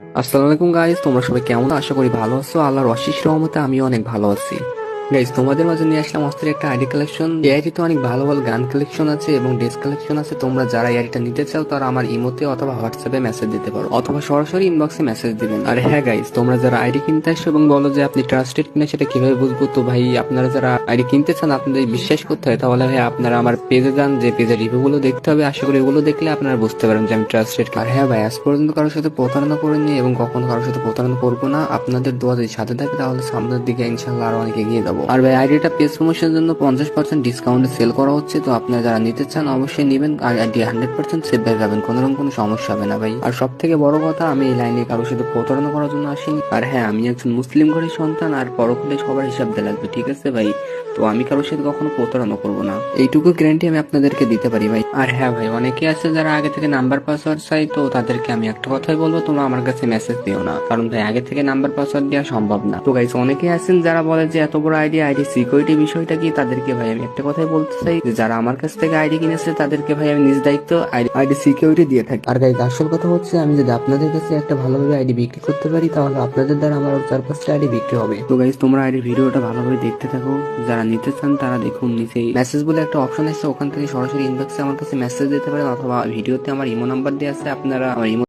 আসসালামু আলাইকুম গাইস, তোমরা সবাই কেমন? আশা করি ভালো আছো। আল্লাহর অশেষ রহমতে আমিও অনেক ভালো আছি। গাইস, তোমাদের মাঝে নিয়ে আসলাম অস্থির একটা আইডি কালেকশন। এই আইডিতে অনেক ভালো ভালো গান কালেকশন আছে এবং ড্রেস কালেকশন আছে। তোমরা যারা এই আইডিটা নিতে চাও তারা আমার ইমোতে অথবা হোয়াটসঅ্যাপে মেসেজ দিতে পারো অথবা সরাসরি ইনবক্সে মেসেজ দিবেন। আর হ্যাঁ গাইস, তোমরা যারা আইডি কিনতে আসো এবং বলো যে আপনি ট্রাস্টেড কিনা সেটা কিভাবে বুঝবো? তো ভাই, আপনারা যারা আইডি কিনতে চান আপনাদের বিশ্বাস করতে হয়, তাহলে ভাই আপনারা আমার পেজে যান, যে পেজের রিভিউ গুলো দেখতে হবে। আশা করি এগুলো দেখলে আপনারা বুঝতে পারেন যে আমি ট্রাস্টেড। আর হ্যাঁ ভাই, আজ পর্যন্ত কারোর সাথে প্রতারণা করিনি এবং কখনো কারোর সাথে প্রতারণা করবো না। আপনাদের দোয়া যদি সাথে থাকে তাহলে সামনের দিকে ইনশাল্লাহ আরো অনেক এগিয়ে যাবো। আর ভাই, আইডিটা পেজ প্রমোশনের জন্য 50% ডিসকাউন্টে সেল করা হচ্ছে, তো আপনারা যারা নিতে চান অবশ্যই নিবেন। আর আইডি 100% সেভ হয়ে যাবেন, কোনো সমস্যা হবে না ভাই। আর সব থেকে বড় কথা, আমি এই লাইনে কারোর সাথে প্রতারণা করার জন্য আসিনি। আর হ্যাঁ, আমি একজন মুসলিম ঘরের সন্তান, আর পরকালে সবার হিসাব দেওয়া লাগবে, ঠিক আছে ভাই? তো আমি কারোর সাথে কখনো প্রতারণা করবো না, এইটুকু গ্যারান্টি আমি আপনাদেরকে দিতে পারি ভাই। আর হ্যাঁ ভাই, অনেকে আছে যারা আগে থেকে নাম্বার পাসওয়ার্ড চাই, তো তাদেরকে আমি একটা কথাই বলবো, তোমরা আমার কাছে মেসেজ দিও না, কারণ ভাই আগে থেকে নাম্বার পাসওয়ার্ড দেওয়া সম্ভব না। তো গাইস, অনেকে আছেন যারা বলে যে এত বড় আইডি সিকিউরিটি বিষয়টা কি, তাদেরকে ভাই আমি একটা কথাই বলতে চাই যে যারা আমার কাছ থেকে আইডি কিনেছে তাদেরকে ভাই আমি নিজ দায়িত্ব আইডি সিকিউরিটি দিয়ে থাকি। আর গাইস, আসল কথা হচ্ছে আমি যদি আপনাদের কাছে একটা ভালোভাবে আইডি বিক্রি করতে পারি তাহলে আপনাদের দ্বারা আমার 4-5টা আইডি বিক্রি হবে। তো গাইস, তোমরা আইডি ভিডিওটা ভালোভাবে দেখতে থাকো। যারা নিতে চান তারা দেখুন, নিচেই মেসেজ বলে একটা অপশন আছে, ওখান থেকে সরাসরি ইনবক্সে আমার কাছে মেসেজ দিতে পারেন অথবা ভিডিওতে আমার ইমো নাম্বার দেওয়া আছে, আপনারা আমার ইমো